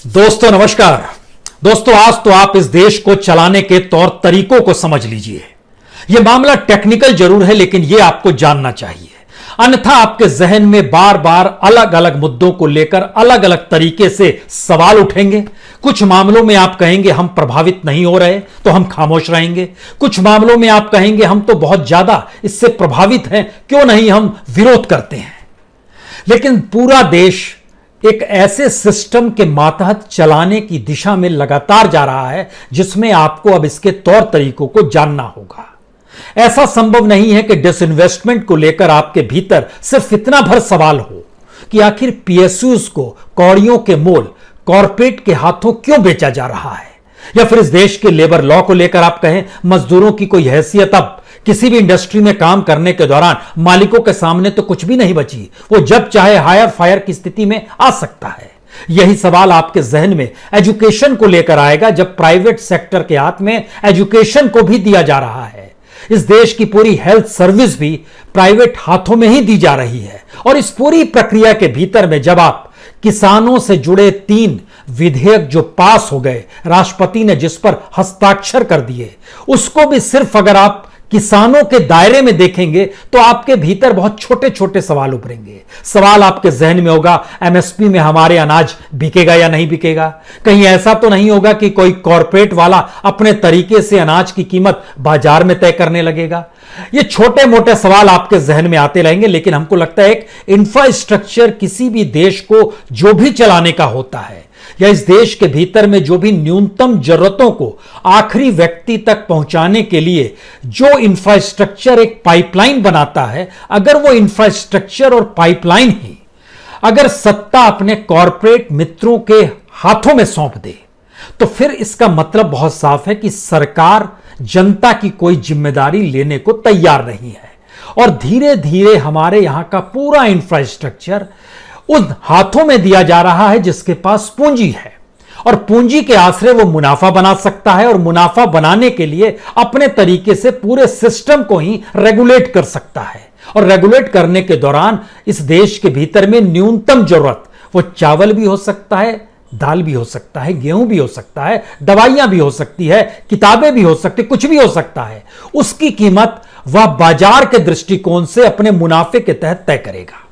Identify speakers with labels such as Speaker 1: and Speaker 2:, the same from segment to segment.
Speaker 1: दोस्तों नमस्कार। दोस्तों आज तो आप इस देश को चलाने के तौर तरीकों को समझ लीजिए। यह मामला टेक्निकल जरूर है, लेकिन यह आपको जानना चाहिए, अन्यथा आपके जहन में बार बार अलग अलग मुद्दों को लेकर अलग अलग तरीके से सवाल उठेंगे। कुछ मामलों में आप कहेंगे हम प्रभावित नहीं हो रहे तो हम खामोश रहेंगे, कुछ मामलों में आप कहेंगे हम तो बहुत ज्यादा इससे प्रभावित हैं, क्यों नहीं हम विरोध करते हैं। लेकिन पूरा देश एक ऐसे सिस्टम के मातहत चलाने की दिशा में लगातार जा रहा है जिसमें आपको अब इसके तौर तरीकों को जानना होगा। ऐसा संभव नहीं है कि डिसइन्वेस्टमेंट को लेकर आपके भीतर सिर्फ इतना भर सवाल हो कि आखिर पीएसयूज को कौड़ियों के मोल कॉरपोरेट के हाथों क्यों बेचा जा रहा है, या फिर इस देश के लेबर लॉ को लेकर आप कहें मजदूरों की कोई हैसियत अब किसी भी इंडस्ट्री में काम करने के दौरान मालिकों के सामने तो कुछ भी नहीं बची, वो जब चाहे हायर फायर की स्थिति में आ सकता है। यही सवाल आपके जहन में एजुकेशन को लेकर आएगा, जब प्राइवेट सेक्टर के हाथ में एजुकेशन को भी दिया जा रहा है। इस देश की पूरी हेल्थ सर्विस भी प्राइवेट हाथों में ही दी जा रही है। और इस पूरी प्रक्रिया के भीतर में जब आप किसानों से जुड़े 3 विधेयक जो पास हो गए, राष्ट्रपति ने जिस पर हस्ताक्षर कर दिए, उसको भी सिर्फ अगर आप किसानों के दायरे में देखेंगे तो आपके भीतर बहुत छोटे छोटे सवाल उभरेंगे। सवाल आपके जहन में होगा, एमएसपी में हमारे अनाज बिकेगा या नहीं बिकेगा? कहीं ऐसा तो नहीं होगा कि कोई कॉरपोरेट वाला अपने तरीके से अनाज की कीमत बाजार में तय करने लगेगा? ये छोटे मोटे सवाल आपके जहन में आते रहेंगे। लेकिन हमको लगता है एक इंफ्रास्ट्रक्चर किसी भी देश को जो भी चलाने का होता है, या इस देश के भीतर में जो भी न्यूनतम जरूरतों को आखिरी व्यक्ति तक पहुंचाने के लिए जो इंफ्रास्ट्रक्चर एक पाइपलाइन बनाता है, अगर वो इंफ्रास्ट्रक्चर और पाइपलाइन ही अगर सत्ता अपने कॉरपोरेट मित्रों के हाथों में सौंप दे, तो फिर इसका मतलब बहुत साफ है कि सरकार जनता की कोई जिम्मेदारी लेने को तैयार नहीं है। और धीरे धीरे हमारे यहां का पूरा इंफ्रास्ट्रक्चर उन हाथों में दिया जा रहा है जिसके पास पूंजी है, और पूंजी के आश्रय वो मुनाफा बना सकता है, और मुनाफा बनाने के लिए अपने तरीके से पूरे सिस्टम को ही रेगुलेट कर सकता है। और रेगुलेट करने के दौरान इस देश के भीतर में न्यूनतम जरूरत, वो चावल भी हो सकता है, दाल भी हो सकता है, गेहूं भी हो सकता है, दवाइयां भी हो सकती है, किताबें भी हो सकती, कुछ भी हो सकता है, उसकी कीमत वह बाजार के दृष्टिकोण से अपने मुनाफे के तहत तय करेगा।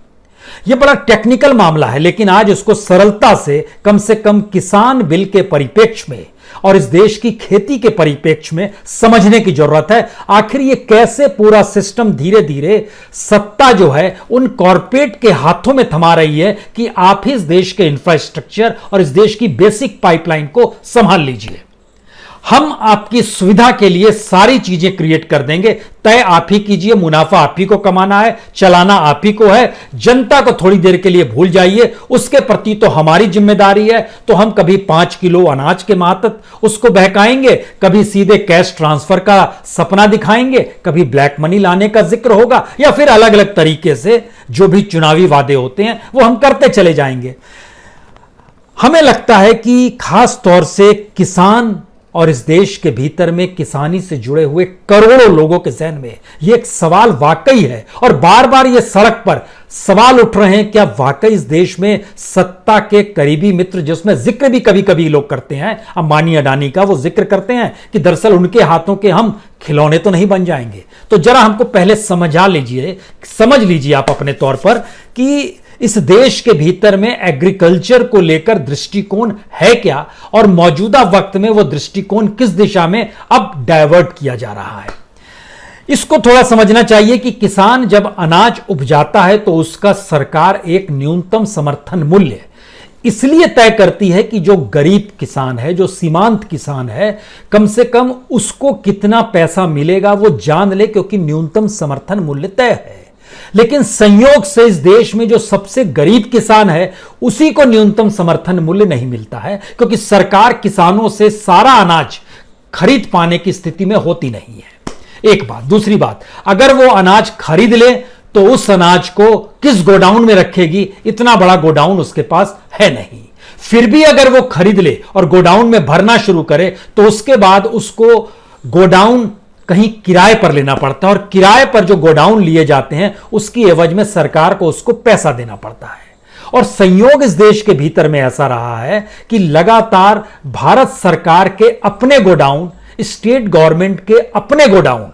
Speaker 1: यह बड़ा टेक्निकल मामला है, लेकिन आज इसको सरलता से कम किसान बिल के परिप्रेक्ष्य में और इस देश की खेती के परिप्रेक्ष्य में समझने की जरूरत है। आखिर ये कैसे पूरा सिस्टम धीरे धीरे सत्ता जो है उन कॉरपोरेट के हाथों में थमा रही है कि आप ही इस देश के इंफ्रास्ट्रक्चर और इस देश की बेसिक पाइपलाइन को संभाल लीजिए। हम आपकी सुविधा के लिए सारी चीजें क्रिएट कर देंगे, तय आप ही कीजिए, मुनाफा आप ही को कमाना है, चलाना आप ही को है। जनता को थोड़ी देर के लिए भूल जाइए, उसके प्रति तो हमारी जिम्मेदारी है। तो हम कभी 5 किलो अनाज के मातहत उसको बहकाएंगे, कभी सीधे कैश ट्रांसफर का सपना दिखाएंगे, कभी ब्लैक मनी लाने का जिक्र होगा, या फिर अलग अलग तरीके से जो भी चुनावी वादे होते हैं वो हम करते चले जाएंगे। हमें लगता है कि खास तौर से किसान और इस देश के भीतर में किसानी से जुड़े हुए करोड़ों लोगों के जहन में यह एक सवाल वाकई है, और बार बार यह सड़क पर सवाल उठ रहे हैं, क्या वाकई इस देश में सत्ता के करीबी मित्र, जिसमें जिक्र भी कभी कभी लोग करते हैं, अंबानी अडानी का, वो जिक्र करते हैं कि दरअसल उनके हाथों के हम खिलौने तो नहीं बन जाएंगे। तो जरा हमको पहले समझ लीजिए आप अपने तौर पर कि इस देश के भीतर में एग्रीकल्चर को लेकर दृष्टिकोण है क्या, और मौजूदा वक्त में वो दृष्टिकोण किस दिशा में अब डाइवर्ट किया जा रहा है। इसको थोड़ा समझना चाहिए कि किसान जब अनाज उपजाता है तो उसका सरकार एक न्यूनतम समर्थन मूल्य इसलिए तय करती है कि जो गरीब किसान है, जो सीमांत किसान है, कम से कम उसको कितना पैसा मिलेगा वो जान ले, क्योंकि न्यूनतम समर्थन मूल्य तय है। लेकिन संयोग से इस देश में जो सबसे गरीब किसान है उसी को न्यूनतम समर्थन मूल्य नहीं मिलता है, क्योंकि सरकार किसानों से सारा अनाज खरीद पाने की स्थिति में होती नहीं है। एक बात। दूसरी बात, अगर वो अनाज खरीद ले तो उस अनाज को किस गोडाउन में रखेगी? इतना बड़ा गोडाउन उसके पास है नहीं। फिर भी अगर वो खरीद ले और गोडाउन में भरना शुरू करे तो उसके बाद उसको गोडाउन कहीं किराए पर लेना पड़ता है, और किराए पर जो गोडाउन लिए जाते हैं उसकी एवज में सरकार को उसको पैसा देना पड़ता है। और संयोग इस देश के भीतर में ऐसा रहा है कि लगातार भारत सरकार के अपने गोडाउन, स्टेट गवर्नमेंट के अपने गोडाउन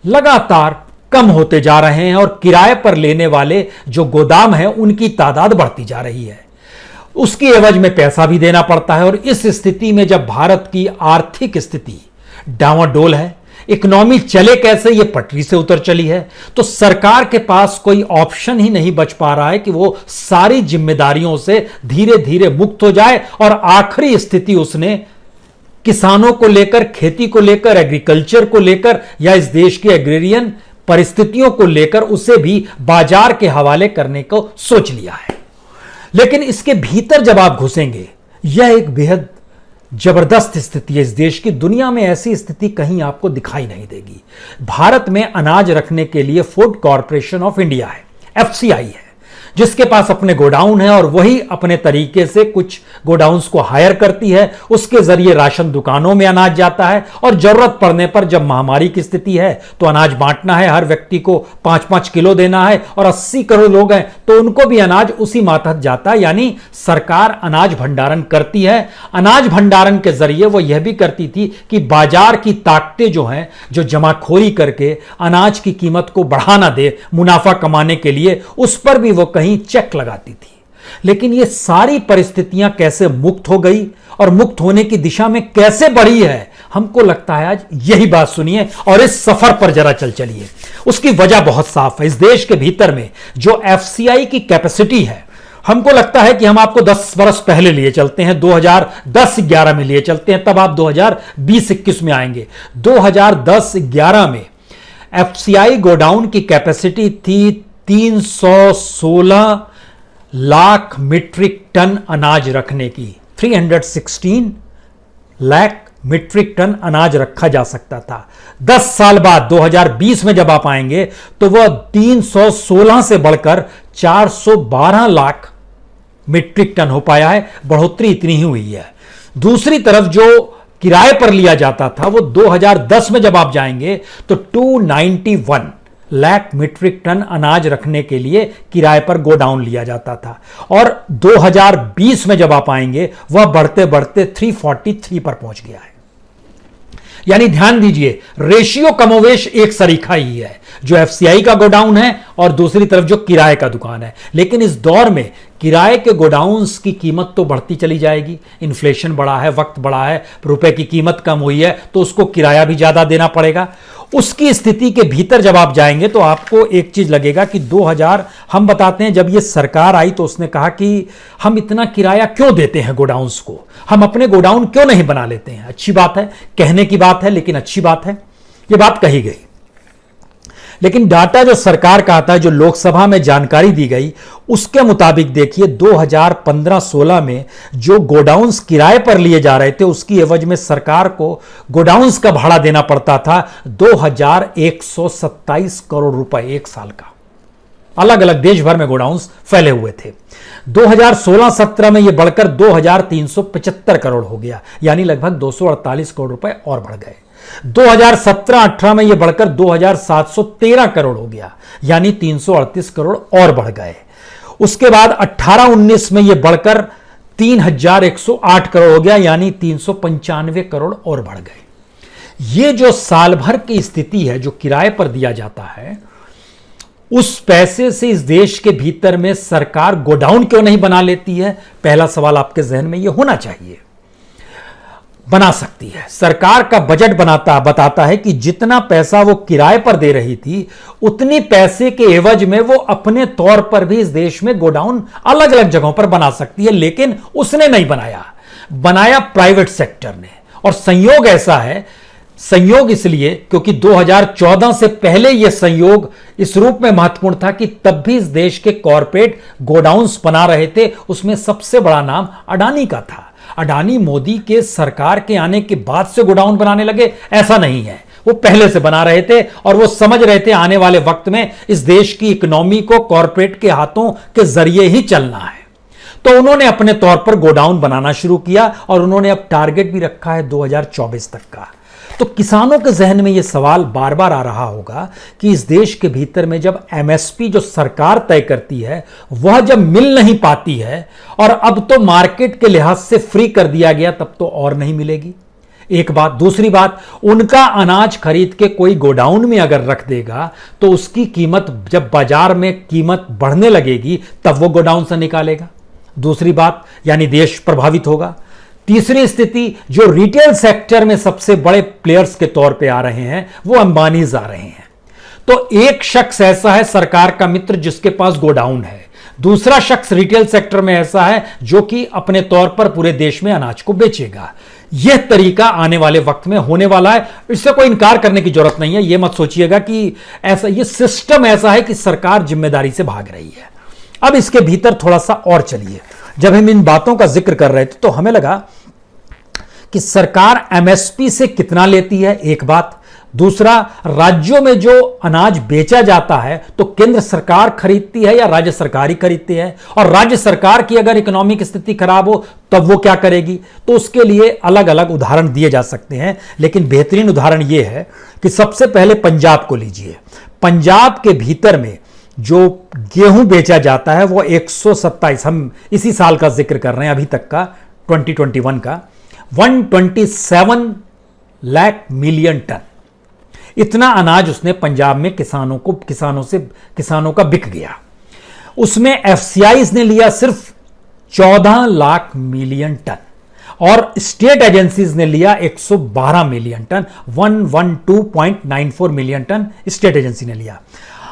Speaker 1: लगातार कम होते जा रहे हैं और किराए पर लेने वाले जो गोदाम हैं उनकी तादाद बढ़ती जा रही है। उसकी एवज में पैसा भी देना पड़ता है और इस स्थिति में जब भारत की आर्थिक स्थिति डावाडोल है, इकोनॉमी चले कैसे, ये पटरी से उतर चली है, तो सरकार के पास कोई ऑप्शन ही नहीं बच पा रहा है कि वो सारी जिम्मेदारियों से धीरे धीरे मुक्त हो जाए और आखिरी स्थिति उसने किसानों को लेकर, खेती को लेकर, एग्रीकल्चर को लेकर या इस देश की एग्रेरियन परिस्थितियों को लेकर उसे भी बाजार के हवाले करने को सोच लिया है। लेकिन इसके भीतर जब आप घुसेंगे, यह एक बेहद जबरदस्त स्थिति है इस देश की। दुनिया में ऐसी स्थिति कहीं आपको दिखाई नहीं देगी। भारत में अनाज रखने के लिए फूड कॉरपोरेशन ऑफ इंडिया है, एफसीआई है, जिसके पास अपने गोडाउन है और वही अपने तरीके से कुछ गोडाउन्स को हायर करती है। उसके जरिए राशन दुकानों में अनाज जाता है और जरूरत पड़ने पर जब महामारी की स्थिति है तो अनाज बांटना है, हर व्यक्ति को 5-5 किलो देना है और 80 करोड़ लोग हैं तो उनको भी अनाज उसी मातहत जाता है। यानी सरकार अनाज भंडारण करती है। अनाज भंडारण के जरिए वो यह भी करती थी कि बाजार की ताकतें जो हैं, जो जमाखोरी करके अनाज की कीमत को बढ़ाना दे मुनाफा कमाने के लिए, उस पर भी वो कहीं चेक लगाती थी। लेकिन ये सारी परिस्थितियां कैसे मुक्त हो गई और मुक्त होने की दिशा में कैसे बढ़ी है, हमको लगता है आज यही बात सुनिए और इस सफर पर जरा चलिए। उसकी वजह बहुत साफ है। इस देश के भीतर में जो एफसीआई की कैपेसिटी है, हमको लगता है कि हम आपको 10 बरस पहले लिए चलते हैं, 2010-11 में लिए चलते हैं, तब आप 2020-21 में आएंगे। 2010-11 में एफसीआई गोडाउन की कैपेसिटी थी 316 लाख मीट्रिक टन अनाज रखने की। 316 लाख मीट्रिक टन अनाज रखा जा सकता था। 10 साल बाद 2020 में जब आप आएंगे तो वह 316 से बढ़कर 412 लाख मीट्रिक टन हो पाया है। बढ़ोतरी इतनी ही हुई है। दूसरी तरफ जो किराए पर लिया जाता था वो 2010 में जब आप जाएंगे तो 291 लाख मीट्रिक टन अनाज रखने के लिए किराए पर गोडाउन लिया जाता था और 2020 में जब आप आएंगे वह बढ़ते बढ़ते 343 पर पहुंच गया है। यानी ध्यान दीजिए, रेशियो कमोवेश एक सरीखा ही है, जो एफसीआई का गोडाउन है और दूसरी तरफ जो किराए का दुकान है। लेकिन इस दौर में किराए के गोडाउन्स की कीमत तो बढ़ती चली जाएगी। इन्फ्लेशन बढ़ा है, वक्त बढ़ा है, रुपए की कीमत कम हुई है तो उसको किराया भी ज्यादा देना पड़ेगा। उसकी स्थिति के भीतर जब आप जाएंगे तो आपको एक चीज लगेगा कि 2000 हम बताते हैं, जब ये सरकार आई तो उसने कहा कि हम इतना किराया क्यों देते हैं गोडाउन्स को, हम अपने गोडाउन क्यों नहीं बना लेते हैं। अच्छी बात है, कहने की बात है, लेकिन अच्छी बात है, ये बात कही गई। लेकिन डाटा जो सरकार का आता है, जो लोकसभा में जानकारी दी गई, उसके मुताबिक देखिए 2015-16 में जो गोडाउन्स किराए पर लिए जा रहे थे उसकी एवज में सरकार को गोडाउन्स का भाड़ा देना पड़ता था 2127 करोड़ रुपए एक साल का। अलग अलग देश भर में गोडाउन्स फैले हुए थे। 2016-17 में यह बढ़कर 2375 करोड़ हो गया, यानी लगभग 248 करोड़ रुपए और बढ़ गए। 2017-18 में यह बढ़कर 2713 करोड़ हो गया, यानी 338 करोड़ और बढ़ गए। उसके बाद 18-19 में यह बढ़कर 3108 करोड़ हो गया, यानी 395 करोड़ और बढ़ गए। ये जो साल भर की स्थिति है, जो किराए पर दिया जाता है, उस पैसे से इस देश के भीतर में सरकार गोडाउन क्यों नहीं बना लेती है? पहला सवाल आपके जहन में यह होना चाहिए। बना सकती है। सरकार का बजट बताता है कि जितना पैसा वो किराए पर दे रही थी, उतनी पैसे के एवज में वो अपने तौर पर भी इस देश में गोडाउन अलग अलग जगहों पर बना सकती है। लेकिन उसने नहीं बनाया प्राइवेट सेक्टर ने। और संयोग ऐसा है, संयोग इसलिए क्योंकि 2014 से पहले यह संयोग इस रूप में महत्वपूर्ण था कि तब भी इस देश के कॉरपोरेट गोडाउन्स बना रहे थे। उसमें सबसे बड़ा नाम अडानी का था। अडानी मोदी के सरकार के आने के बाद से गोडाउन बनाने लगे, ऐसा नहीं है, वो पहले से बना रहे थे और वो समझ रहे थे आने वाले वक्त में इस देश की इकोनॉमी को कॉरपोरेट के हाथों के जरिए ही चलना है। तो उन्होंने अपने तौर पर गोडाउन बनाना शुरू किया और उन्होंने अब टारगेट भी रखा है 2024 तक का। तो किसानों के जहन में यह सवाल बार बार आ रहा होगा कि इस देश के भीतर में जब एमएसपी जो सरकार तय करती है वह जब मिल नहीं पाती है और अब तो मार्केट के लिहाज से फ्री कर दिया गया, तब तो और नहीं मिलेगी। एक बात। दूसरी बात, उनका अनाज खरीद के कोई गोडाउन में अगर रख देगा तो उसकी कीमत जब बाजार में कीमत बढ़ने लगेगी तब वो गोडाउन से निकालेगा। दूसरी बात, यानी देश प्रभावित होगा। तीसरी स्थिति, जो रिटेल सेक्टर में सबसे बड़े प्लेयर्स के तौर पे आ रहे हैं वो अंबानीज आ रहे हैं। तो एक शख्स ऐसा है सरकार का मित्र जिसके पास गोडाउन है, दूसरा शख्स रिटेल सेक्टर में ऐसा है जो कि अपने तौर पर पूरे देश में अनाज को बेचेगा। यह तरीका आने वाले वक्त में होने वाला है, इससे कोई इनकार करने की जरूरत नहीं है। यह मत सोचिएगा कि ऐसा, यह सिस्टम ऐसा है कि सरकार जिम्मेदारी से भाग रही है। अब इसके भीतर थोड़ा सा और चलिए। जब हम इन बातों का जिक्र कर रहे थे तो हमें लगा कि सरकार एमएसपी से कितना लेती है, एक बात। दूसरा, राज्यों में जो अनाज बेचा जाता है तो केंद्र सरकार खरीदती है या राज्य सरकार ही खरीदती है, और राज्य सरकार की अगर इकोनॉमिक स्थिति खराब हो तब वो क्या करेगी। तो उसके लिए अलग अलग उदाहरण दिए जा सकते हैं, लेकिन बेहतरीन उदाहरण यह है कि सबसे पहले पंजाब को लीजिए। पंजाब के भीतर में जो गेहूं बेचा जाता है वो 127, हम इसी साल का जिक्र कर रहे हैं, अभी तक का 2021 का, 127 लाख मिलियन टन। इतना अनाज उसने पंजाब में किसानों का बिक गया। उसमें एफसीआईज ने लिया सिर्फ 14 लाख मिलियन टन और स्टेट एजेंसीज ने लिया 112 million ton, 112.94 million ton state agency ने लिया।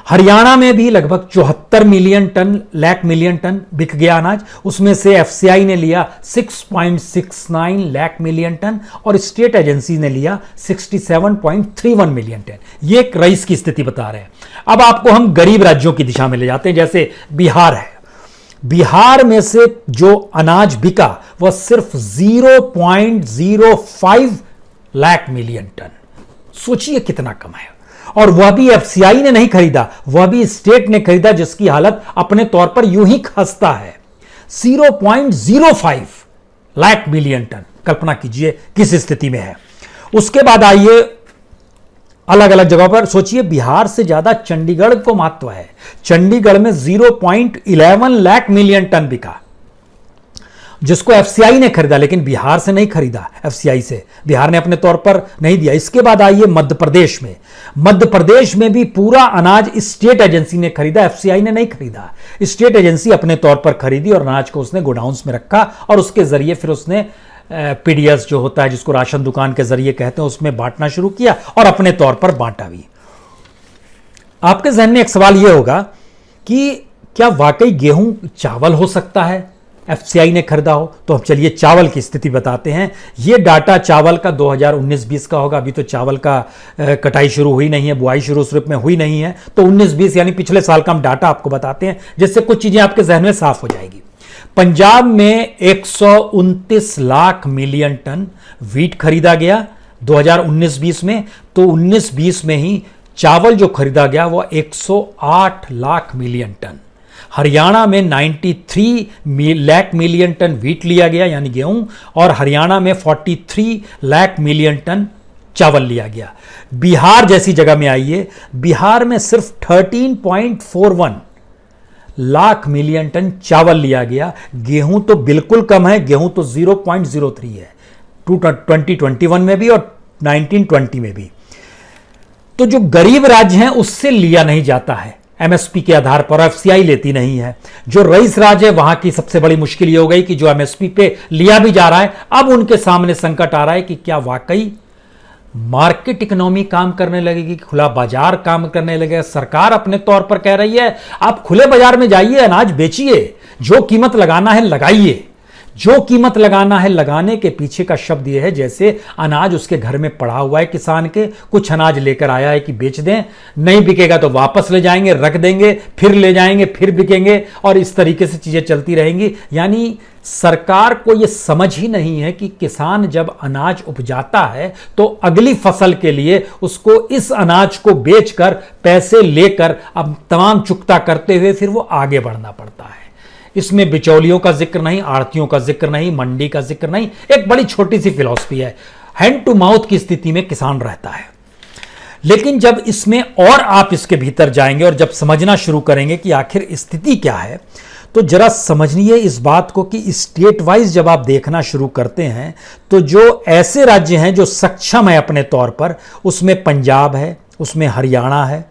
Speaker 1: हरियाणा में भी लगभग 74 लाख मिलियन टन बिक गया अनाज, उसमें से एफसीआई ने लिया 6.69 लाख मिलियन टन और स्टेट एजेंसी ने लिया 67.31 मिलियन टन। ये एक रईस की स्थिति बता रहे हैं। अब आपको हम गरीब राज्यों की दिशा में ले जाते हैं, जैसे बिहार है। बिहार में से जो अनाज बिका वह सिर्फ 0.05 लाख मिलियन टन। सोचिए कितना कम है, और वह भी एफसीआई ने नहीं खरीदा, वह भी स्टेट ने खरीदा, जिसकी हालत अपने तौर पर यूं ही खस्ता है। 0.05 लाख मिलियन टन, कल्पना कीजिए किस स्थिति में है। उसके बाद आइए अलग अलग जगहों पर सोचिए। बिहार से ज्यादा चंडीगढ़ को महत्व है। चंडीगढ़ में 0.11 लाख मिलियन टन बिका, जिसको एफसीआई ने खरीदा, लेकिन बिहार से नहीं खरीदा। एफसीआई से बिहार ने अपने तौर पर नहीं दिया। इसके बाद आइए मध्य प्रदेश में। मध्य प्रदेश में भी पूरा अनाज स्टेट एजेंसी ने खरीदा, एफसीआई ने नहीं खरीदा। स्टेट एजेंसी अपने तौर पर खरीदी और अनाज को उसने गोडाउन्स में रखा और उसके जरिए फिर उसने पीडीएस जो होता है, जिसको राशन दुकान के जरिए कहते हैं, उसमें बांटना शुरू किया और अपने तौर पर बांटा भी। आपके जहन में एक सवाल यह होगा कि क्या वाकई गेहूं चावल हो सकता है, एफसीआई ने खरीदा हो? तो हम चलिए चावल की स्थिति बताते हैं। यह डाटा चावल का 2019-20 का होगा। अभी तो चावल का कटाई शुरू हुई नहीं है, बुआई शुरू सिर्फ में हुई नहीं है, तो 19-20 यानी पिछले साल का हम डाटा आपको बताते हैं, जिससे कुछ चीजें आपके जहन में साफ हो जाएगी। पंजाब में 129 लाख मिलियन टन वीट खरीदा गया 2019-20 में, तो 19-20 में ही चावल जो खरीदा गया वो 108 लाख मिलियन टन। हरियाणा में 93 लाख मिलियन टन वीट लिया गया यानी गेहूं, और हरियाणा में 43 लाख मिलियन टन चावल लिया गया। बिहार जैसी जगह में आइए, बिहार में सिर्फ 13.41 लाख मिलियन टन चावल लिया गया। गेहूं तो बिल्कुल कम है, गेहूं तो 0.03 है 2021 में भी और 1920 में भी। तो जो गरीब राज्य हैं उससे लिया नहीं जाता है एमएसपी के आधार पर, एफसीआई लेती नहीं है। जो रईस राज्य है वहां की सबसे बड़ी मुश्किल ये हो गई कि जो एमएसपी पे लिया भी जा रहा है, अब उनके सामने संकट आ रहा है कि क्या वाकई मार्केट इकोनॉमी काम करने लगेगी, खुला बाजार काम करने लगेगा। सरकार अपने तौर पर कह रही है आप खुले बाजार में जाइए, अनाज बेचिए, जो कीमत लगाना है लगाइए। जो कीमत लगाना है, लगाने के पीछे का शब्द यह है जैसे अनाज उसके घर में पड़ा हुआ है किसान के, कुछ अनाज लेकर आया है कि बेच दें, नहीं बिकेगा तो वापस ले जाएंगे, रख देंगे, फिर ले जाएंगे, फिर बिकेंगे, और इस तरीके से चीजें चलती रहेंगी। यानी सरकार को यह समझ ही नहीं है कि किसान जब अनाज उपजाता है तो अगली फसल के लिए उसको इस अनाज को बेचकर पैसे लेकर अब तमाम चुकता करते हुए फिर वो आगे बढ़ना पड़ता है। इसमें बिचौलियों का जिक्र नहीं, आड़तियों का जिक्र नहीं, मंडी का जिक्र नहीं, एक बड़ी छोटी सी फिलॉसफी है। हैंड टू माउथ की स्थिति में किसान रहता है। लेकिन जब इसमें और आप इसके भीतर जाएंगे और जब समझना शुरू करेंगे कि आखिर स्थिति क्या है, तो जरा समझिए इस बात को कि स्टेट वाइज जब आप देखना शुरू करते हैं तो जो ऐसे राज्य हैं जो सक्षम है अपने तौर पर, उसमें पंजाब है, उसमें हरियाणा है,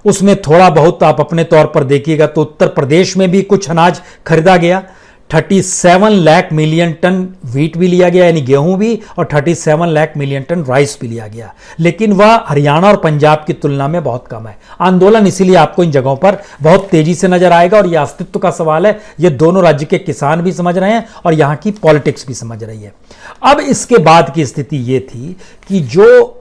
Speaker 1: उसमें थोड़ा बहुत आप अपने तौर पर देखिएगा तो उत्तर प्रदेश में भी कुछ अनाज खरीदा गया। 37 लाख मिलियन टन व्हीट भी लिया गया, यानी गेहूं भी, और 37 लाख मिलियन टन राइस भी लिया गया। लेकिन वह हरियाणा और पंजाब की तुलना में बहुत कम है। आंदोलन इसीलिए आपको इन जगहों पर बहुत तेजी से नजर आएगा और यह अस्तित्व का सवाल है। ये दोनों राज्य के किसान भी समझ रहे हैं और यहां की पॉलिटिक्स भी समझ रही है। अब इसके बाद की स्थिति यह थी कि जो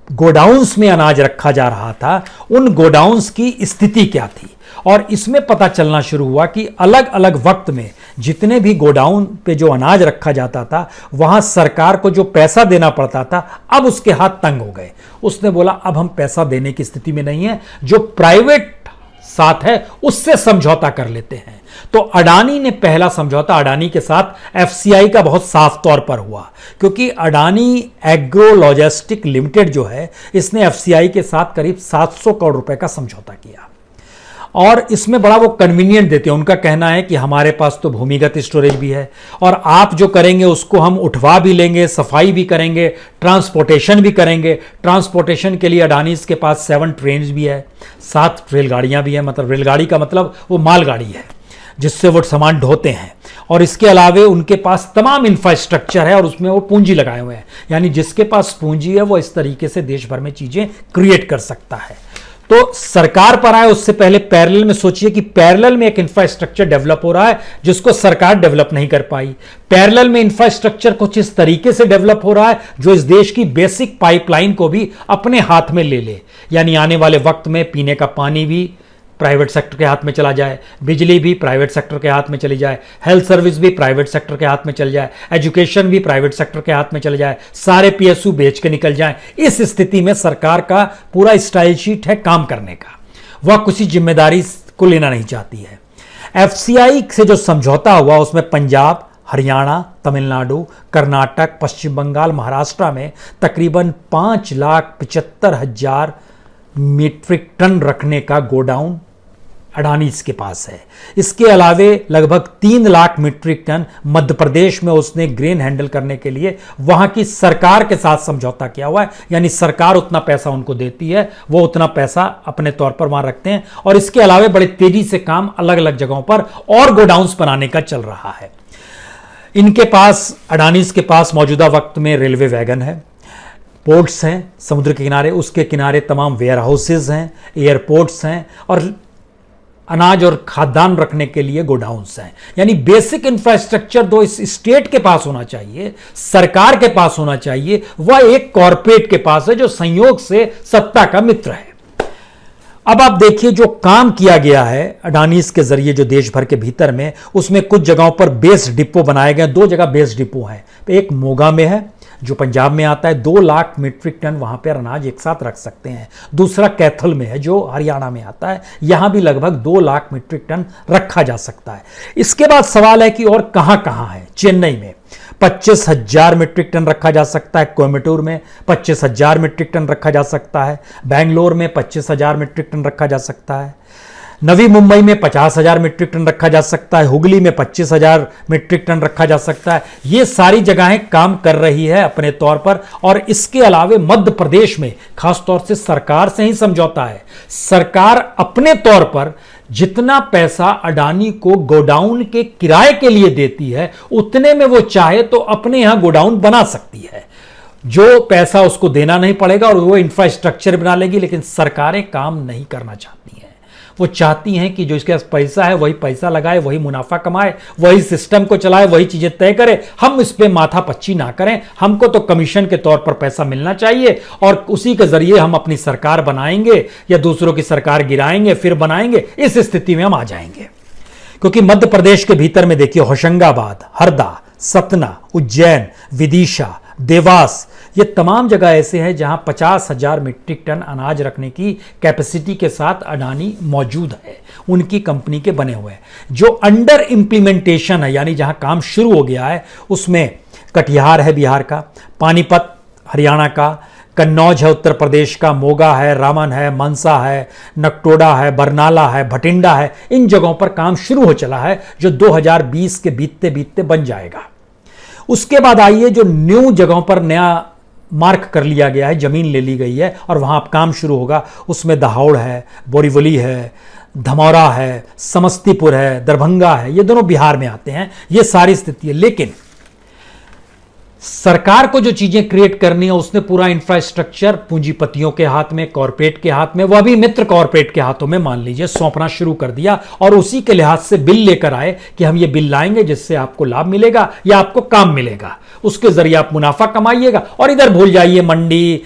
Speaker 1: गोडाउन्स में अनाज रखा जा रहा था, उन गोडाउन्स की स्थिति क्या थी, और इसमें पता चलना शुरू हुआ कि अलग अलग वक्त में जितने भी गोडाउन पे जो अनाज रखा जाता था, वहां सरकार को जो पैसा देना पड़ता था, अब उसके हाथ तंग हो गए। उसने बोला अब हम पैसा देने की स्थिति में नहीं है, जो प्राइवेट साथ है उससे समझौता कर लेते हैं। तो अडानी ने पहला समझौता अडानी के साथ एफसीआई का बहुत साफ तौर पर हुआ, क्योंकि अडानी एग्रो लॉजिस्टिक लिमिटेड जो है, इसने एफसीआई के साथ करीब 700 करोड़ रुपए का समझौता किया। और इसमें बड़ा वो कन्वीनियंट देते हैं। उनका कहना है कि हमारे पास तो भूमिगत स्टोरेज भी है और आप जो करेंगे उसको हम उठवा भी लेंगे, सफाई भी करेंगे, ट्रांसपोर्टेशन भी करेंगे। ट्रांसपोर्टेशन के लिए अडानीज के पास 7 ट्रेन भी है, 7 रेलगाड़ियां भी हैं। मतलब रेलगाड़ी का मतलब वो मालगाड़ी है जिससे वो सामान ढोते हैं। और इसके अलावे उनके पास तमाम इंफ्रास्ट्रक्चर है और उसमें वो पूंजी लगाए हुए हैं। यानी जिसके पास पूंजी है वो इस तरीके से देश भर में चीजें क्रिएट कर सकता है। तो सरकार पर आए उससे पहले पैरेलल में सोचिए कि पैरेलल में एक इंफ्रास्ट्रक्चर डेवलप हो रहा है जिसको सरकार डेवलप नहीं कर पाई। पैरेलल में इंफ्रास्ट्रक्चर कुछ इस तरीके से डेवलप हो रहा है जो इस देश की बेसिक पाइपलाइन को भी अपने हाथ में ले ले। यानी आने वाले वक्त में पीने का पानी भी प्राइवेट सेक्टर के हाथ में चला जाए, बिजली भी प्राइवेट सेक्टर के हाथ में चली जाए, हेल्थ सर्विस भी प्राइवेट सेक्टर के हाथ में चल जाए, एजुकेशन भी प्राइवेट सेक्टर के हाथ में चले जाए, सारे पीएसयू बेच के निकल जाए। इस स्थिति में सरकार का पूरा स्टाइल शीट है काम करने का, वह किसी जिम्मेदारी को लेना नहीं चाहती है। एफसीआई से जो समझौता हुआ उसमें पंजाब, हरियाणा, तमिलनाडु, कर्नाटक, पश्चिम बंगाल, महाराष्ट्र में तकरीबन 5,75,000 मीट्रिक टन रखने का गोडाउन अडानीज के पास है। इसके अलावे लगभग 3 लाख मीट्रिक टन मध्य प्रदेश में उसने ग्रेन हैंडल करने के लिए वहां की सरकार के साथ समझौता किया हुआ है। यानी सरकार उतना पैसा उनको देती है, वो उतना पैसा अपने तौर पर वहां रखते हैं। और इसके अलावे बड़ी तेजी से काम अलग अलग जगहों पर और गोडाउन्स बनाने का चल रहा है। इनके पास, अडानीज के पास मौजूदा वक्त में रेलवे वैगन है, पोर्ट्स हैं समुद्र के किनारे, उसके किनारे तमाम वेयर हाउसेज हैं, एयरपोर्ट्स हैं और अनाज और खाद्यान्न रखने के लिए गोडाउन्स हैं। यानी बेसिक इंफ्रास्ट्रक्चर दो इस स्टेट के पास होना चाहिए, सरकार के पास होना चाहिए, वह एक कॉरपोरेट के पास है जो संयोग से सत्ता का मित्र है। अब आप देखिए जो काम किया गया है अडानीज के जरिए जो देश भर के भीतर में, उसमें कुछ जगहों पर बेस डिपो बनाए गए। 2 जगह बेस डिपो हैं, एक मोगा में है जो पंजाब में आता है, 2 लाख मीट्रिक टन वहां पर अनाज एक साथ रख सकते हैं। दूसरा कैथल में है जो हरियाणा में आता है, यहां भी लगभग 2 लाख मीट्रिक टन रखा जा सकता है। इसके बाद सवाल है कि और कहां कहां है। चेन्नई में 25,000 मीट्रिक टन रखा जा सकता है, कोयम्बटूर में 25,000 मीट्रिक टन रखा जा सकता है, बेंगलोर में 25,000 मीट्रिक टन रखा जा सकता है, नवी मुंबई में 50,000 मीट्रिक टन रखा जा सकता है, हुगली में 25,000 मीट्रिक टन रखा जा सकता है। ये सारी जगहें काम कर रही है अपने तौर पर। और इसके अलावे मध्य प्रदेश में खासतौर से सरकार से ही समझौता है। सरकार अपने तौर पर जितना पैसा अडानी को गोडाउन के किराए के लिए देती है, उतने में वो चाहे तो अपने यहां गोडाउन बना सकती है। जो पैसा उसको देना नहीं पड़ेगा और वो इंफ्रास्ट्रक्चर बना लेगी। लेकिन सरकारें काम नहीं करना चाहती हैं। वो चाहती हैं कि जो इसके पास पैसा है वही पैसा लगाए, वही मुनाफा कमाए, वही सिस्टम को चलाए, वही चीजें तय करे। हम इस पे माथा पच्ची ना करें, हमको तो कमीशन के तौर पर पैसा मिलना चाहिए और उसी के जरिए हम अपनी सरकार बनाएंगे या दूसरों की सरकार गिराएंगे फिर बनाएंगे। इस स्थिति में हम आ जाएंगे। क्योंकि मध्य प्रदेश के भीतर में देखिए होशंगाबाद, हरदा, सतना, उज्जैन, विदिशा, देवास, ये तमाम जगह ऐसे हैं जहां 50,000 मीट्रिक टन अनाज रखने की कैपेसिटी के साथ अडानी मौजूद है, उनकी कंपनी के बने हुए हैं। जो अंडर इंप्लीमेंटेशन है यानी जहां काम शुरू हो गया है, उसमें कटिहार है बिहार का, पानीपत हरियाणा का, कन्नौज है उत्तर प्रदेश का, मोगा है, रामन है, मनसा है, नकटोड़ा है, बरनाला है, भटिंडा है। इन जगहों पर काम शुरू हो चला है जो 2020 के बीतते बीतते बन जाएगा। उसके बाद आइए जो न्यू जगहों पर नया मार्क कर लिया गया है, जमीन ले ली गई है और वहां अब काम शुरू होगा। उसमें दहाड़ है, बोरीवली है, धमौरा है, समस्तीपुर है, दरभंगा है, ये दोनों बिहार में आते हैं। ये सारी स्थिति है। लेकिन सरकार को जो चीजें क्रिएट करनी है उसने पूरा इंफ्रास्ट्रक्चर पूंजीपतियों के हाथ में, कॉरपोरेट के हाथ में, वह भी मित्र कॉरपोरेट के हाथों में मान लीजिए सौंपना शुरू कर दिया और उसी के लिहाज से बिल लेकर आए कि हम ये बिल लाएंगे जिससे आपको लाभ मिलेगा या आपको काम मिलेगा, उसके जरिए आप मुनाफा कमाइएगा और इधर भूल जाइए मंडी,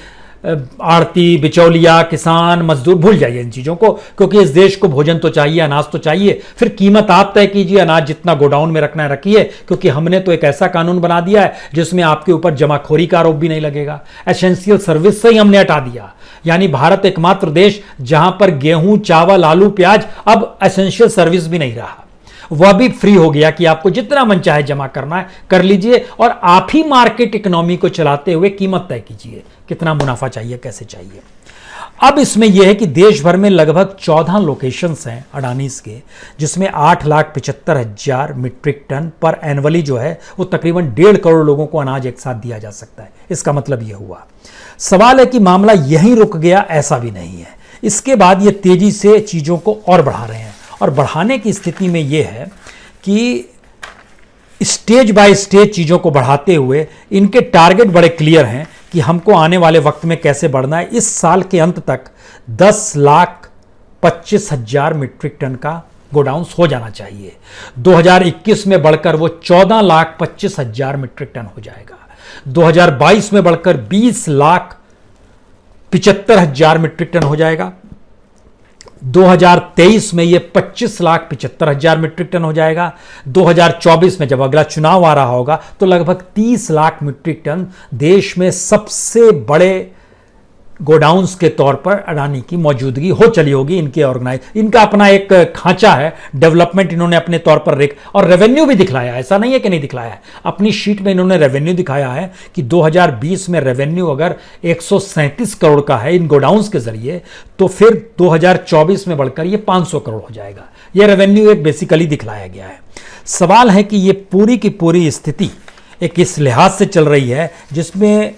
Speaker 1: आड़ती, बिचौलिया, किसान, मजदूर, भूल जाइए इन चीजों को, क्योंकि इस देश को भोजन तो चाहिए, अनाज तो चाहिए। फिर कीमत आप तय कीजिए, अनाज जितना गोडाउन में रखना है रखिए, क्योंकि हमने तो एक ऐसा कानून बना दिया है जिसमें आपके ऊपर जमाखोरी का आरोप भी नहीं लगेगा। एसेंशियल सर्विस से ही हमने हटा दिया, यानी भारत एकमात्र देश जहां पर गेहूं, चावल, आलू, प्याज अब एसेंशियल सर्विस भी नहीं रहा, वह भी फ्री हो गया कि आपको जितना मन चाहे जमा करना है कर लीजिए और आप ही मार्केट इकोनॉमी को चलाते हुए कीमत तय कीजिए, कितना मुनाफा चाहिए, कैसे चाहिए। अब इसमें यह है कि देश भर में लगभग 14 लोकेशंस हैं अडानीज के, जिसमें 8,75,000 मीट्रिक टन पर एनुअली जो है वो तकरीबन 1.5 करोड़ लोगों को अनाज एक साथ दिया जा सकता है। इसका मतलब यह हुआ। सवाल है कि मामला यहीं रुक गया, ऐसा भी नहीं है। इसके बाद ये तेजी से चीजों को और बढ़ा रहे हैं और बढ़ाने की स्थिति में यह है कि स्टेज बाय स्टेज चीजों को बढ़ाते हुए इनके टारगेट बड़े क्लियर हैं कि हमको आने वाले वक्त में कैसे बढ़ना है। इस साल के अंत तक 10,25,000 मीट्रिक टन का गोडाउंस हो जाना चाहिए। 2021 में बढ़कर वो 14,25,000 मीट्रिक टन हो जाएगा। 2022 में बढ़कर 20,75,000 मीट्रिक टन हो जाएगा। 2023 में ये 25,75,000 मीट्रिक टन हो जाएगा। 2024 में जब अगला चुनाव आ रहा होगा तो लगभग 30 लाख मीट्रिक टन देश में सबसे बड़े गोडाउन्स के तौर पर अडानी की मौजूदगी हो चली होगी। इनके ऑर्गेनाइज, इनका अपना एक खांचा है, डेवलपमेंट इन्होंने अपने तौर पर और रेवेन्यू भी दिखलाया, ऐसा नहीं है कि नहीं दिखलाया है। अपनी शीट में इन्होंने रेवेन्यू दिखाया है कि 2020 में रेवेन्यू अगर 137 करोड़ का है इन गोडाउन्स के जरिए, तो फिर 2024 में बढ़कर ये 500 करोड़ हो जाएगा। यह रेवेन्यू एक बेसिकली दिखलाया गया है। सवाल है कि ये पूरी की पूरी स्थिति एक इस लिहाज से चल रही है जिसमें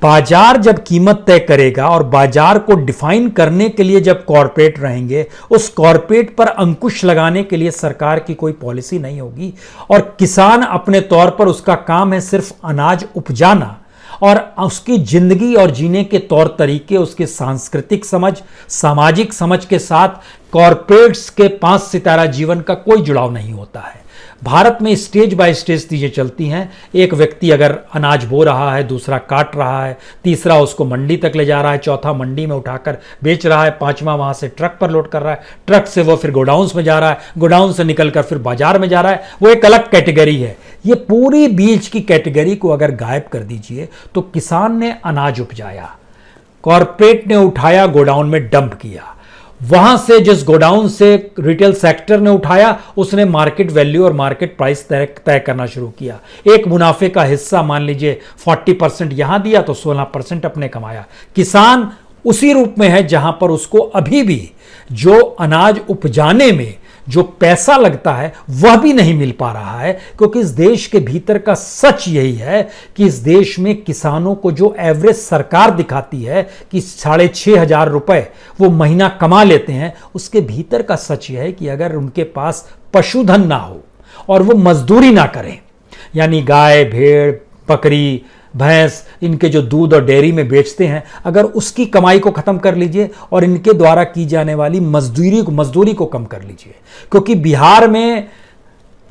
Speaker 1: बाजार जब कीमत तय करेगा और बाजार को डिफाइन करने के लिए जब कॉरपोरेट रहेंगे, उस कॉरपोरेट पर अंकुश लगाने के लिए सरकार की कोई पॉलिसी नहीं होगी और किसान अपने तौर पर उसका काम है सिर्फ अनाज उपजाना और उसकी जिंदगी और जीने के तौर तरीके, उसके सांस्कृतिक समझ, सामाजिक समझ के साथ कॉरपोरेट्स के 5 सितारा जीवन का कोई जुड़ाव नहीं होता है। भारत में स्टेज बाय स्टेज चीजें चलती हैं। एक व्यक्ति अगर अनाज बो रहा है, दूसरा काट रहा है, तीसरा उसको मंडी तक ले जा रहा है, चौथा मंडी में उठाकर बेच रहा है, पांचवा वहां से ट्रक पर लोड कर रहा है, ट्रक से वो फिर गोडाउन्स में जा रहा है, गोडाउन से निकलकर फिर बाजार में जा रहा है। वो एक अलग कैटेगरी है। ये पूरी बीच की कैटेगरी को अगर गायब कर दीजिए तो किसान ने अनाज उपजाया, कॉरपोरेट ने उठाया, गोडाउन में डंप किया, वहां से जिस गोडाउन से रिटेल सेक्टर ने उठाया उसने मार्केट वैल्यू और मार्केट प्राइस तय करना शुरू किया। एक मुनाफे का हिस्सा मान लीजिए 40% यहां दिया तो 16% अपने कमाया। किसान उसी रूप में है जहां पर उसको अभी भी जो अनाज उपजाने में जो पैसा लगता है वह भी नहीं मिल पा रहा है, क्योंकि इस देश के भीतर का सच यही है कि इस देश में किसानों को जो एवरेज सरकार दिखाती है कि 6,500 रुपए वो महीना कमा लेते हैं, उसके भीतर का सच यह है कि अगर उनके पास पशुधन ना हो और वो मजदूरी ना करें, यानी गाय, भेड़, बकरी, भैंस, इनके जो दूध और डेयरी में बेचते हैं, अगर उसकी कमाई को खत्म कर लीजिए और इनके द्वारा की जाने वाली मजदूरी को कम कर लीजिए, क्योंकि बिहार में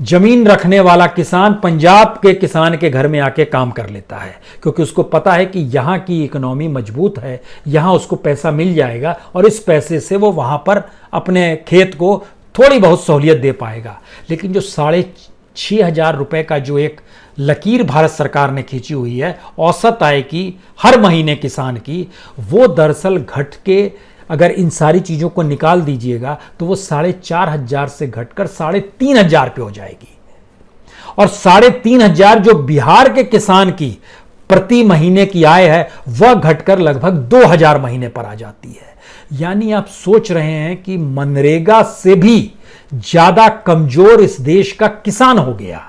Speaker 1: जमीन रखने वाला किसान पंजाब के किसान के घर में आके काम कर लेता है, क्योंकि उसको पता है कि यहाँ की इकोनॉमी मजबूत है, यहाँ उसको पैसा मिल जाएगा और इस पैसे से वो वहाँ पर अपने खेत को थोड़ी बहुत सहूलियत दे पाएगा। लेकिन जो 6,500 रुपए का जो एक लकीर भारत सरकार ने खींची हुई है औसत आय की हर महीने किसान की, वो दरअसल घट के अगर इन सारी चीज़ों को निकाल दीजिएगा तो वो 4,500 से घटकर 3,500 पे हो जाएगी। और 3,500 जो बिहार के किसान की प्रति महीने की आय है वह घटकर लगभग 2,000 महीने पर आ जाती है। यानी आप सोच रहे हैं कि मनरेगा से भी ज्यादा कमजोर इस देश का किसान हो गया।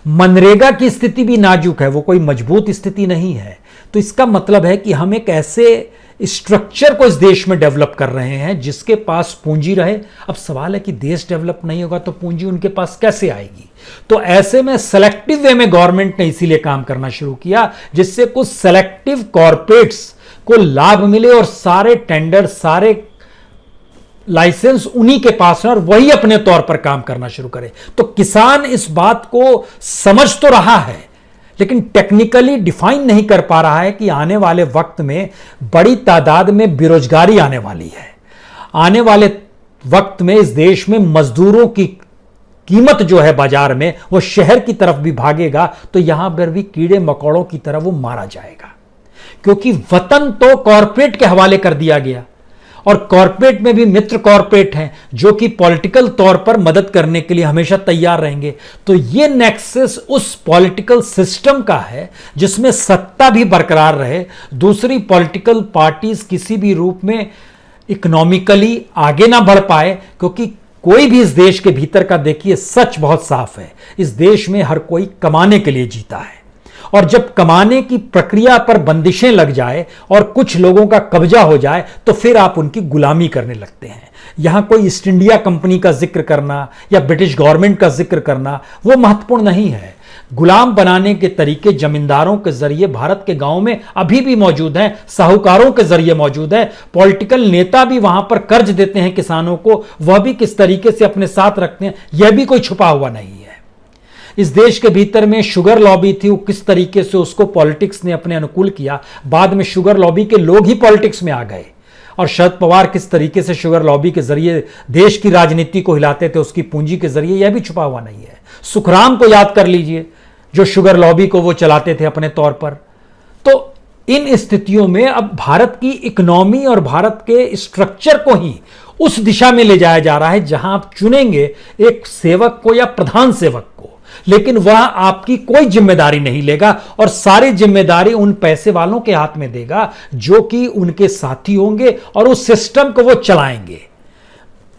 Speaker 1: मनरेगा की स्थिति भी नाजुक है, वो कोई मजबूत स्थिति नहीं है। तो इसका मतलब है कि हम एक ऐसे स्ट्रक्चर को इस देश में डेवलप कर रहे हैं जिसके पास पूंजी रहे। अब सवाल है कि देश डेवलप नहीं होगा तो पूंजी उनके पास कैसे आएगी? तो ऐसे में सेलेक्टिव वे में गवर्नमेंट ने इसीलिए काम करना शुरू किया जिससे कुछ सेलेक्टिव कॉर्पोरेट्स को लाभ मिले और सारे टेंडर, सारे लाइसेंस उन्हीं के पास है और वही अपने तौर पर काम करना शुरू करे। तो किसान इस बात को समझ तो रहा है लेकिन टेक्निकली डिफाइन नहीं कर पा रहा है कि आने वाले वक्त में बड़ी तादाद में बेरोजगारी आने वाली है। आने वाले वक्त में इस देश में मजदूरों की कीमत जो है बाजार में वो शहर की तरफ भी भागेगा तो यहां पर भी कीड़े मकोड़ों की तरह वो मारा जाएगा, क्योंकि वतन तो कॉरपोरेट के हवाले कर दिया गया और कॉरपोरेट में भी मित्र कॉरपोरेट हैं जो कि पॉलिटिकल तौर पर मदद करने के लिए हमेशा तैयार रहेंगे। तो ये नेक्सस उस पॉलिटिकल सिस्टम का है जिसमें सत्ता भी बरकरार रहे, दूसरी पॉलिटिकल पार्टीज किसी भी रूप में इकोनॉमिकली आगे ना बढ़ पाए, क्योंकि कोई भी इस देश के भीतर का देखिए सच बहुत साफ है, इस देश में हर कोई कमाने के लिए जीता है और जब कमाने की प्रक्रिया पर बंदिशें लग जाए और कुछ लोगों का कब्जा हो जाए तो फिर आप उनकी गुलामी करने लगते हैं। यहां कोई ईस्ट इंडिया कंपनी का जिक्र करना या ब्रिटिश गवर्नमेंट का जिक्र करना वो महत्वपूर्ण नहीं है। गुलाम बनाने के तरीके जमींदारों के जरिए भारत के गांव में अभी भी मौजूद हैं, साहूकारों के जरिए मौजूद है। पॉलिटिकल नेता भी वहां पर कर्ज देते हैं किसानों को, वह भी किस तरीके से अपने साथ रखते हैं यह भी कोई छुपा हुआ नहीं है। इस देश के भीतर में शुगर लॉबी थी, वो किस तरीके से उसको पॉलिटिक्स ने अपने अनुकूल किया। बाद में शुगर लॉबी के लोग ही पॉलिटिक्स में आ गए और शरद पवार किस तरीके से शुगर लॉबी के जरिए देश की राजनीति को हिलाते थे उसकी पूंजी के जरिए, यह भी छुपा हुआ नहीं है। सुखराम को याद कर लीजिए जो शुगर लॉबी को वो चलाते थे अपने तौर पर। तो इन स्थितियों में अब भारत की इकोनॉमी और भारत के स्ट्रक्चर को ही उस दिशा में ले जाया जा रहा है जहां आप चुनेंगे एक सेवक को या प्रधान सेवक को, लेकिन वह आपकी कोई जिम्मेदारी नहीं लेगा और सारी जिम्मेदारी उन पैसे वालों के हाथ में देगा जो कि उनके साथी होंगे और उस सिस्टम को वो चलाएंगे।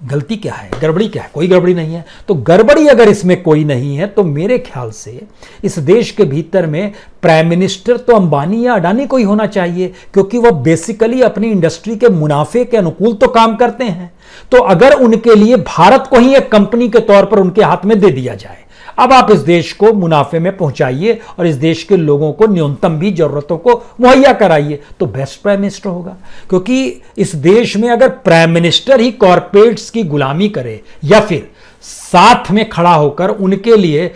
Speaker 1: गलती क्या है, गड़बड़ी क्या है? कोई गड़बड़ी नहीं है। तो गड़बड़ी अगर इसमें कोई नहीं है तो मेरे ख्याल से इस देश के भीतर में प्राइम मिनिस्टर तो अंबानी या अडानी को ही होना चाहिए, क्योंकि वह बेसिकली अपनी इंडस्ट्री के मुनाफे के अनुकूल तो काम करते हैं। तो अगर उनके लिए भारत को ही एक कंपनी के तौर पर उनके हाथ में दे दिया जाए, अब आप इस देश को मुनाफे में पहुंचाइए और इस देश के लोगों को न्यूनतम भी जरूरतों को मुहैया कराइए, तो बेस्ट प्राइम मिनिस्टर होगा। क्योंकि इस देश में अगर प्राइम मिनिस्टर ही कॉर्पोरेट्स की गुलामी करे या फिर साथ में खड़ा होकर उनके लिए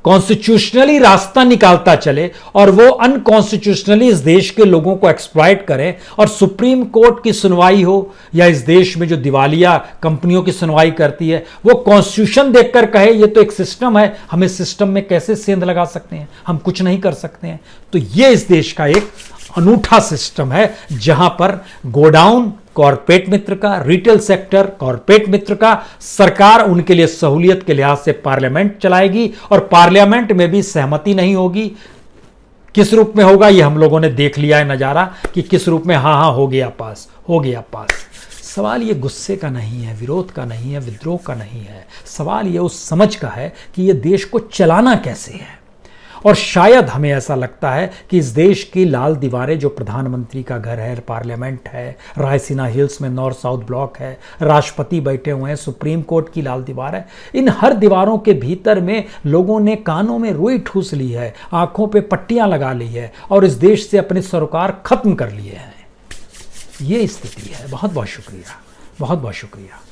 Speaker 1: कॉन्स्टिट्यूशनली रास्ता निकालता चले और वो अनकॉन्स्टिट्यूशनली इस देश के लोगों को एक्सप्लॉइट करें और सुप्रीम कोर्ट की सुनवाई हो या इस देश में जो दिवालिया कंपनियों की सुनवाई करती है वो कॉन्स्टिट्यूशन देखकर कहे ये तो एक सिस्टम है, हम इस सिस्टम में कैसे सेंध लगा सकते हैं, हम कुछ नहीं कर सकते हैं। तो ये इस देश का एक अनूठा सिस्टम है जहां पर गोडाउन कॉर्पोरेट मित्र का, रिटेल सेक्टर कॉर्पोरेट मित्र का, सरकार उनके लिए सहूलियत के लिहाज से पार्लियामेंट चलाएगी और पार्लियामेंट में भी सहमति नहीं होगी। किस रूप में होगा ये हम लोगों ने देख लिया है नजारा कि किस रूप में हाँ हाँ हो गया पास, हो गया पास। सवाल ये गुस्से का नहीं है, विरोध का नहीं है, विद्रोह का नहीं है, सवाल ये उस समझ का है कि ये देश को चलाना कैसे है। और शायद हमें ऐसा लगता है कि इस देश की लाल दीवारें जो प्रधानमंत्री का घर है, पार्लियामेंट है, रायसीना हिल्स में नॉर्थ साउथ ब्लॉक है, राष्ट्रपति बैठे हुए हैं, सुप्रीम कोर्ट की लाल दीवार है, इन हर दीवारों के भीतर में लोगों ने कानों में रुई ठूस ली है, आंखों पे पट्टियां लगा ली है और इस देश से अपने सरोकार खत्म कर लिए हैं। ये स्थिति है। बहुत बहुत शुक्रिया, बहुत बहुत शुक्रिया।